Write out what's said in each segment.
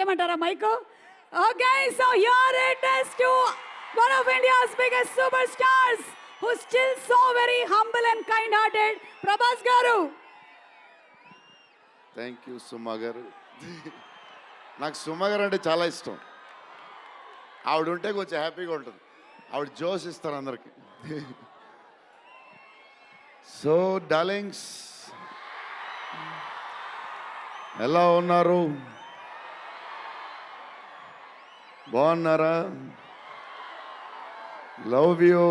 ఏమంటారా mic? Okay, so here it is to one of India's biggest superstars who's still so very humble and kind-hearted, Prabhas garu. Thank you Suma గారు. నాకు సుమా గారు అంటే చాలా ఇష్టం. ఆవిడ ఉంటే కొంచెం హ్యాపీగా ఉంటుంది. ఆవిడ జోష్ ఇస్తారు అందరికి. సో డార్లింగ్స్, ఎలా ఉన్నారు? బాగున్నారా? Love you.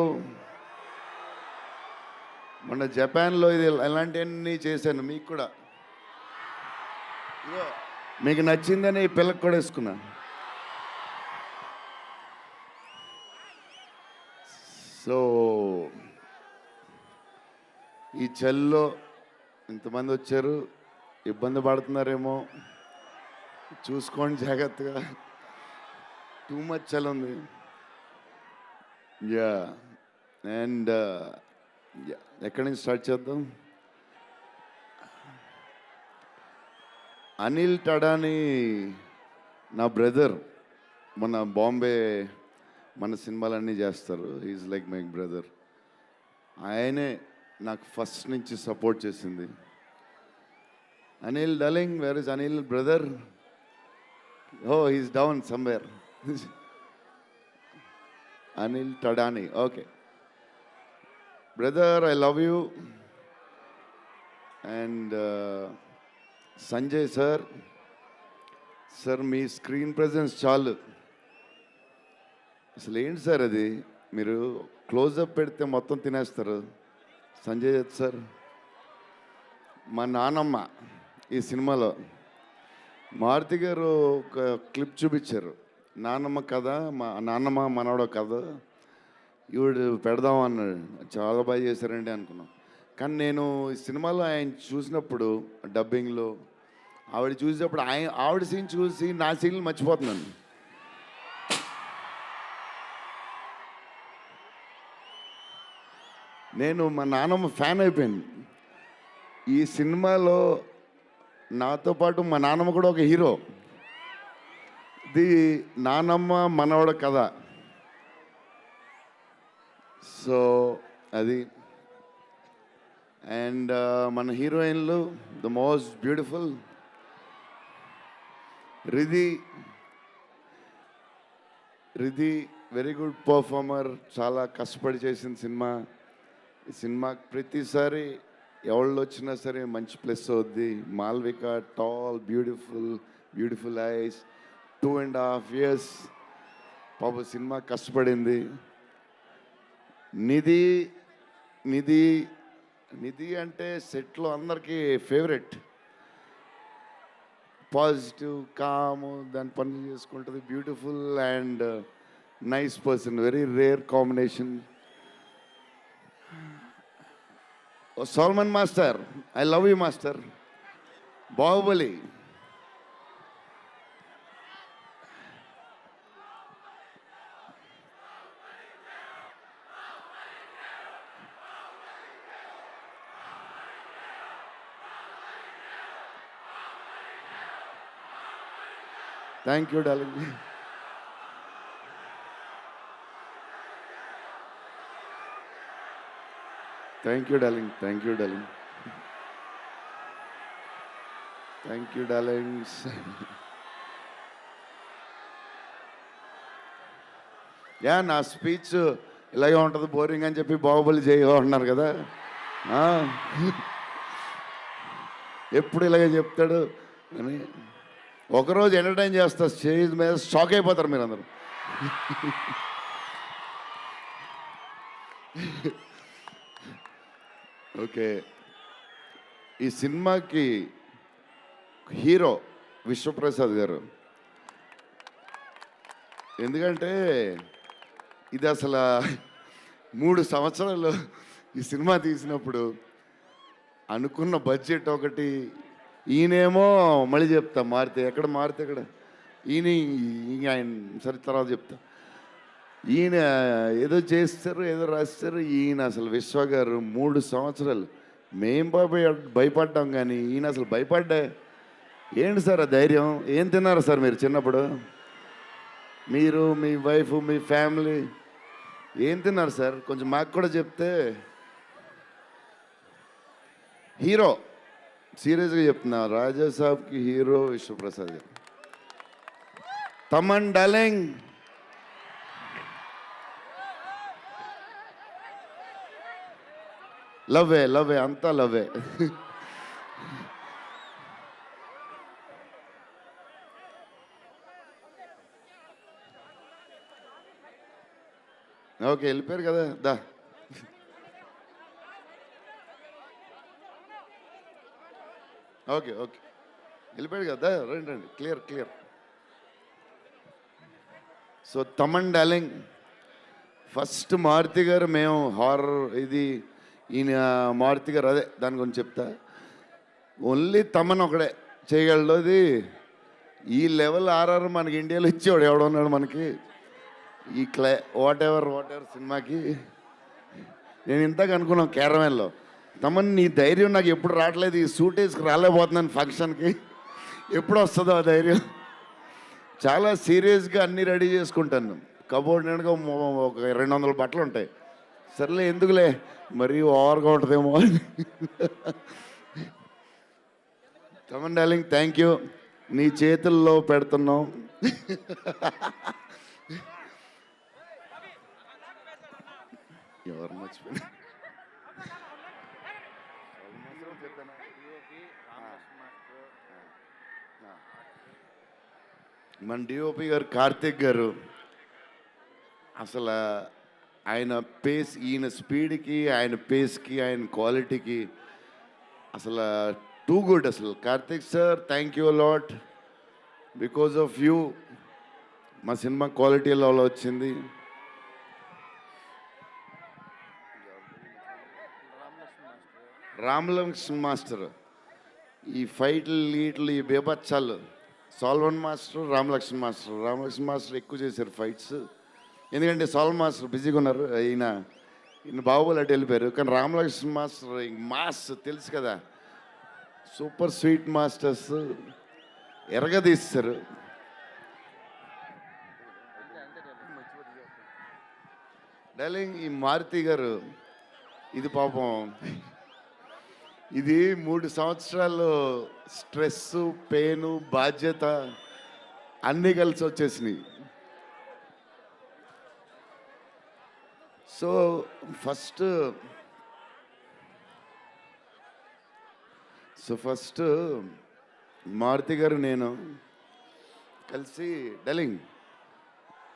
మొన్న జపాన్లో ఇది ఎలాంటివన్నీ చేశాను మీకు కూడా. ఇదిగో మీకు నచ్చిందని ఈ పిల్లకి కూడా వేసుకున్నా. సో ఈ చలిలో ఇంతమంది వచ్చారు, ఇబ్బంది పడుతున్నారేమో, చూసుకోండి జాగ్రత్తగా. టూ మచ్ చలి ఉంది. యా అండ్ ఎక్కడి నుంచి స్టార్ట్ చేద్దాం? అనిల్ టడాని నా బ్రదర్. మన బాంబే మన సినిమాలన్నీ చేస్తారు. Is like my brother. ఆయనే నాకు ఫస్ట్ నుంచి సపోర్ట్ చేసింది. Anil darling, where is Anil brother? Oh, he's down somewhere. Anil Thadani, okay brother, I love you. And Sanjay sir, sir మీ స్క్రీన్ ప్రెజెన్స్ చాలు. అసలు ఏంటి సార్ అది? మీరు క్లోజప్ పెడితే మొత్తం తినేస్తారు. సంజయ్ దత్ సార్, మా నానమ్మ ఈ సినిమాలో మారుతి గారు ఒక క్లిప్ చూపించారు. నానమ్మ కథ, మా నాన్నమ్మ మనవడో కథ, ఈవిడ పెడదాం అన్నాడు. చాలా బాగా చేశారండి అనుకున్నాం. కానీ నేను ఈ సినిమాలో ఆయన చూసినప్పుడు డబ్బింగ్లో ఆవిడ చూసినప్పుడు ఆవిడ సీన్ చూసి నా సీన్లు మర్చిపోతున్నాను. నేను మా నాన్నమ్మ ఫ్యాన్ అయిపోయాను. ఈ సినిమాలో నాతో పాటు మా నాన్నమ్మ కూడా ఒక హీరో. ఇది నానమ్మ మనవడ కథ. సో అది. అండ్ మన హీరోయిన్లు the most beautiful Riddhi. Very good performer. చాలా కష్టపడి చేసిన సినిమా. ఈ సినిమాకి ప్రతిసారి ఎవళ్ళు వచ్చినా సరే మంచి ప్లస్ అవుద్ది. Malvika, tall, beautiful eyes, 2.5 years పాప సినిమా కష్టపడింది. నిధి అంటే సెట్లో అందరికీ ఫేవరెట్. పాజిటివ్, కామ్, దాని పని చేసుకుంటుంది. Beautiful and nice person. Very rare combination. Salman master, I love you master. Baahubali, thank you darling. Thank you darling. Yeah, నా స్పీచ్ ఇలాగే ఉంటుంది బోరింగ్ అని చెప్పి బాహుబలి చేయన్నారు కదా. ఎప్పుడు ఇలాగే చెప్తాడు అని ఒకరోజు ఎంటర్టైన్ చేస్తా. స్టేజ్ మీద షాక్ అయిపోతారు మీరు అందరూ. ఓకే, ఈ సినిమాకి హీరో విశ్వప్రసాద్ గారు. ఎందుకంటే ఇది అసలు 3 సంవత్సరాలు ఈ సినిమా తీసినప్పుడు అనుకున్న బడ్జెట్ ఒకటి. ఈయనేమో మళ్ళీ చెప్తా మారితే ఎక్కడ ఈయన ఆయన సరే తర్వాత చెప్తా. ఈయన ఏదో చేస్తారు, ఏదో రాస్తారు. ఈయన అసలు విశ్వ గారు 3 సంవత్సరాలు మేము భయపడ్డాం, కానీ ఈయన అసలు భయపడ్డా ఏంటి సార్ ఆ ధైర్యం? ఏం తిన్నారు సార్ మీరు చిన్నప్పుడు? మీరు, మీ వైఫ్, మీ ఫ్యామిలీ ఏం తిన్నారు సార్? కొంచెం మాకు కూడా చెప్తే. హీరో, సీరియస్గా చెప్తున్నా, రాజా సాబ్కి హీరో విశ్వప్రసాద్ గారు. తమన్ డార్లింగ్, లవ్వే లవ్వే అంతా లవ్వే. ఓకే, వెళ్ళిపోయారు కదా, దా. ఓకే ఓకే, వెళ్ళిపోయాడు కదా, రండి రండి, clear clear. So Thaman darling, first Maruthi గారు, మేము హారర్ ఇది ఈయన మారుతి గారు, అదే దాని గురించి చెప్తా. ఓన్లీ తమన్ ఒకడే చేయగలడు అది. ఈ లెవెల్ ఆర్ఆర్ మనకి ఇండియాలో ఇచ్చేవాడు ఎవడున్నాడు మనకి ఈ వాట్ ఎవర్ సినిమాకి. నేను ఇంతకు అనుకున్నాను క్యారవెన్లో, తమన్ నీ ధైర్యం నాకు ఎప్పుడు రావట్లేదు, ఈ సూట్ వేసుకు రాలేకపోతున్నాను ఫంక్షన్కి, ఎప్పుడు వస్తుందో ఆ ధైర్యం. చాలా సీరియస్గా అన్నీ రెడీ చేసుకుంటాను. కబోర్డ్ నిండుగా ఒక 200 బట్టలు ఉంటాయి. సర్లే ఎందుకులే, మరీ ఓవర్గా ఉంటుందేమో అని. తమన్ డార్లింగ్, థ్యాంక్ యూ, నీ చేతుల్లో పెడుతున్నాం. ఎవరు మర్చిపోయినా మన డిఓపి గారు కార్తిక్ గారు, అసలు ఆయన పేస్, ఈయన స్పీడ్కి, ఆయన పేస్కి, ఆయన క్వాలిటీకి అసలు టూ గుడ్. అసలు Karthik sir, thank you lot, because of you మా సినిమా క్వాలిటీ లెవెల్ వచ్చింది. రామలక్ష్మణ్ మాస్టర్, ఈ ఫైట్లు ఈట్లు ఈ బేబచ్చాలు, సాల్వన్ మాస్టర్, రామలక్ష్మణ్ మాస్టర్ ఎక్కువ చేశారు ఫైట్స్. ఎందుకంటే సాల్వన్ మాస్టర్ బిజీగా ఉన్నారు, ఈయన బాహుబలి అటు వెళ్ళిపోయారు. కానీ రామలక్ష్మణ్ మాస్టర్ మాస్ తెలుసు కదా, సూపర్ స్వీట్ మాస్టర్స్ ఎరగదీస్తారు. డార్లింగ్, ఈ మారుతి గారు ఇది పాపం, ఇది 3 సంవత్సరాలు స్ట్రెస్, పెయిన్, బాధ్యత అన్నీ కలిసి వచ్చేసినాయి. సో ఫస్ట్ మారుతి గారు నేను కలిసి, డార్లింగ్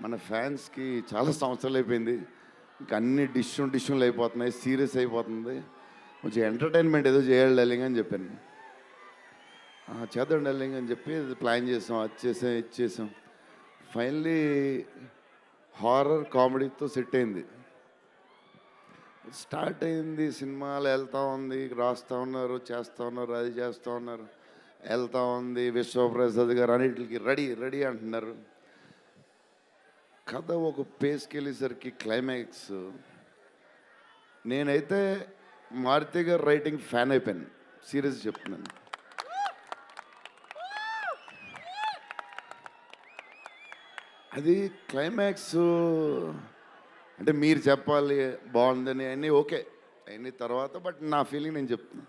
మన ఫ్యాన్స్కి చాలా సంవత్సరాలు అయిపోయింది, ఇంకా అన్ని డిష్యూలు అయిపోతున్నాయి, సీరియస్ అయిపోతుంది, కొంచెం ఎంటర్టైన్మెంట్ ఏదో చేయాలి డార్లింగ్ అని చెప్పాను. చేద్దాం డార్లింగ్ అని చెప్పి ప్లాన్ చేసాం, అది చేసాం. ఫైనలీ హారర్ కామెడీతో సెట్ అయింది. స్టార్ట్ అయింది, సినిమాలు వెళ్తూ ఉంది, రాస్తూ ఉన్నారు, చేస్తూ ఉన్నారు, అది చేస్తూ ఉన్నారు, వెళ్తూ ఉంది. విశ్వప్రసాద్ గారు అన్నిటికి రెడీ రెడీ అంటున్నారు. కథ ఒక పేస్కి వెళ్ళేసరికి క్లైమాక్స్, నేనైతే మారుతి గారు రైటింగ్ ఫ్యాన్ అయిపోయాను, సీరియస్ చెప్తున్నాను. అది క్లైమాక్స్ అంటే మీరు చెప్పాలి బాగుందని అన్నీ ఓకే అన్ని తర్వాత, బట్ నా ఫీలింగ్ నేను చెప్తున్నా.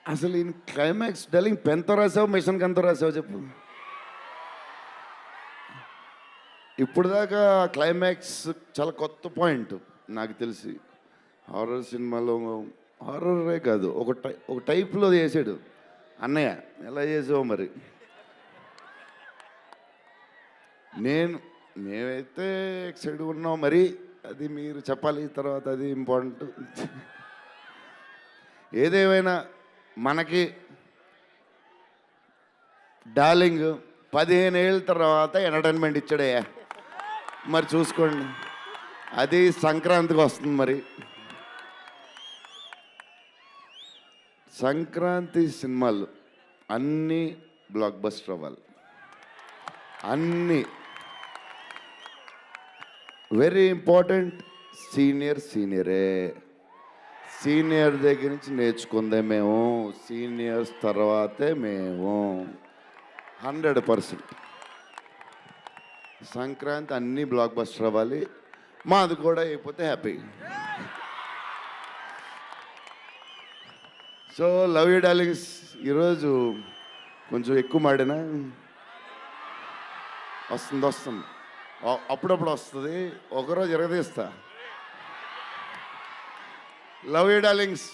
అసలు ఈయన క్లైమాక్స్ డార్లింగ్ పెన్తో రాసావు, మిషన్కి ఎంతో రాసావు చెప్పు. ఇప్పుడు దాకా క్లైమాక్స్ చాలా కొత్త పాయింట్ నాకు తెలిసి. హారర్ సినిమాలో హారరే కాదు, ఒక టైప్లో చేసాడు అన్నయ్య. ఎలా చేసావు మరి? మేమైతే ఎక్సైడ్ ఉన్నాం, మరి అది మీరు చెప్పాలి తర్వాత, అది ఇంపార్టెంట్. ఏదేమైనా మనకి డార్లింగ్ 15 ఏళ్ళ తర్వాత ఎంటర్టైన్మెంట్ ఇచ్చాడయ్యా, మరి చూసుకోండి. అది సంక్రాంతికి వస్తుంది, మరి సంక్రాంతి సినిమాలు అన్నీ బ్లాక్ బస్టర్ అవ్వాలి, అన్నీ. Very important, సీనియరే. సీనియర్ దగ్గర నుంచి నేర్చుకుందే మేము, సీనియర్స్ తర్వాతే మేము. 100%. సంక్రాంతి అన్నీ బ్లాక్ బస్టర్ అవ్వాలి, మాది కూడా అయిపోతే happy. So love you darlings. ఈరోజు కొంచెం ఎక్కువ మాడినా వస్తుంది, అప్పుడప్పుడు వస్తుంది, ఒకరోజు ఎరగదీస్తా. Love you darlings.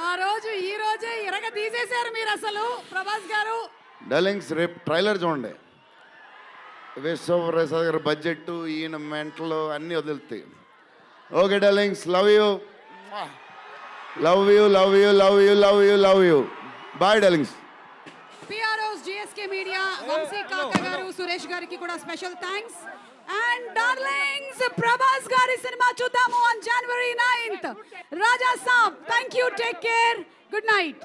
ఆ రోజు ఈ రోజే ఇరగ తీసేశారు మీరు అసలు ప్రభాస్ గారు. డార్లింగ్స్ రేపు ట్రైలర్ చూడండి. విశ్వప్రసాద్ గారి బడ్జెట్, ఈయన మెంటలు అన్నీ వదులుతాయి. Okay darlings, love you, love you, love you, love you, love you, love you. Bye darlings. PROs, GSK media, Vamsi Kaka గారు, సురేష్ గారికి కూడా special thanks. And darlings, Prabhas గారి సినిమా చూద్దాము on January 9th. Raja Saab, thank you, take care, good night.